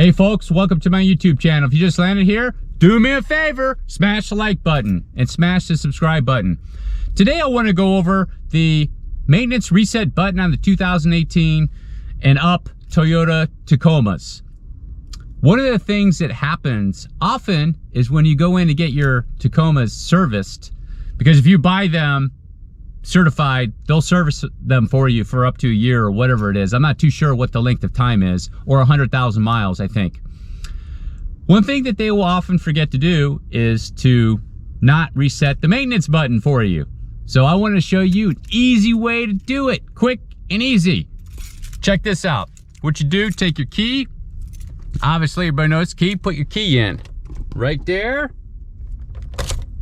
Hey folks, welcome to my YouTube channel. If you just landed here, do me a favor, smash the like button and smash the subscribe button. Today I want to go over the maintenance reset button on the 2018 and up Toyota Tacomas. One of the things that happens often is when you go in to get your Tacomas serviced, because if you buy them certified, they'll service them for you for up to a year or whatever it is. I'm not too sure what the length of time is, or 100,000 miles, I think. One thing that they will often forget to do is to not reset the maintenance button for you. So I want to show you an easy way to do it, quick and easy. Check this out. What you do, take your key. Obviously everybody knows key, put your key in. Right there,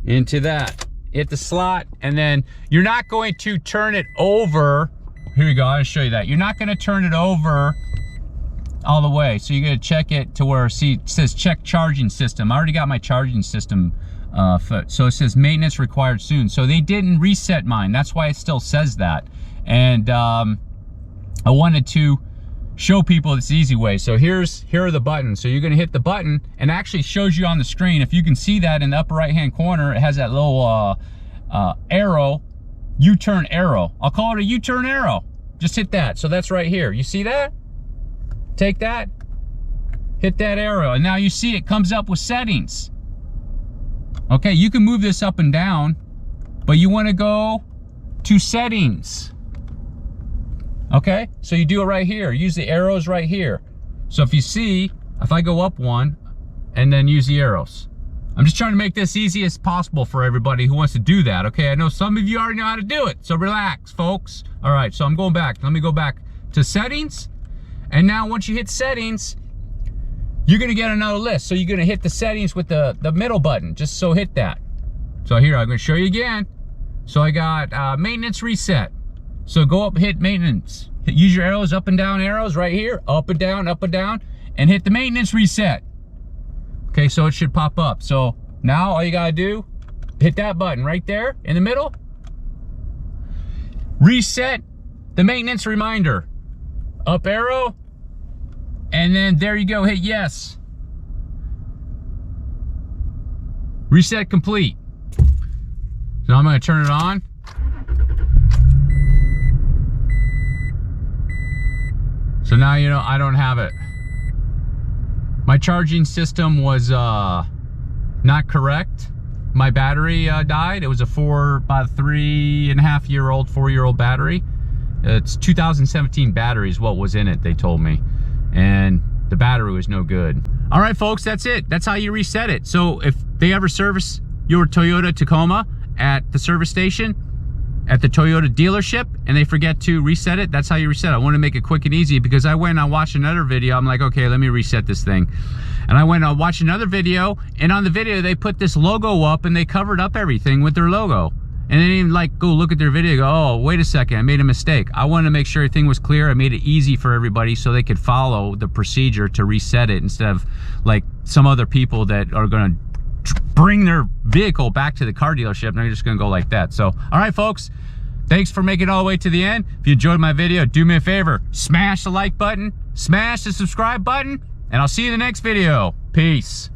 into that. Hit the slot, and then you're not going to turn it over. Here you go, I'll show you that. You're not gonna turn it over all the way. So you're gonna check it to where, see, it says check charging system. I already got my charging system, so it says maintenance required soon. So they didn't reset mine, that's why it still says that. And I wanted to show people this easy way. So here are the buttons. So you're gonna hit the button, and it actually shows you on the screen. If you can see that in the upper right hand corner, it has that little arrow, U-turn arrow. I'll call it a U-turn arrow. Just hit that. So that's right here. You see that? Take that, hit that arrow, and now you see it comes up with settings. Okay, you can move this up and down, but you want to go to settings. Okay, so you do it right here. Use the arrows right here. So if you see, if I go up one and then use the arrows. I'm just trying to make this easy as possible for everybody who wants to do that, okay? I know some of you already know how to do it, so relax, folks. All right, so I'm going back. Let me go back to settings. And now once you hit settings, you're gonna get another list. So you're gonna hit the settings with the middle button. Just so hit that. So here, I'm gonna show you again. So I got maintenance reset. So go up, hit maintenance. Use your arrows, up and down arrows right here, up and down, and hit the maintenance reset. Okay, so it should pop up. So now all you gotta do, hit that button right there in the middle. Reset the maintenance reminder. Up arrow, and then there you go, hit yes. Reset complete. So I'm gonna turn it on. So now you know I don't have it. My charging system was not correct. My battery died. It was about 3.5 year old, 4-year-old battery. It's 2017 battery is what was in it, they told me. And the battery was no good. All right, folks, that's it. That's how you reset it. So if they ever service your Toyota Tacoma at the service station, at the Toyota dealership, and they forget to reset it, that's how you reset it. I want to make it quick and easy, because I went and I watched another video. I'm like, okay, let me reset this thing. And I went and I watched another video, and on the video they put this logo up and they covered up everything with their logo. And they didn't even like go look at their video and go, oh, wait a second, I made a mistake. I wanted to make sure everything was clear. I made it easy for everybody so they could follow the procedure to reset it, instead of like some other people that are gonna bring their vehicle back to the car dealership and they're just gonna go like that. So, all right, folks, thanks for making it all the way to the end. If you enjoyed my video, do me a favor, smash the like button, smash the subscribe button, and I'll see you in the next video. Peace.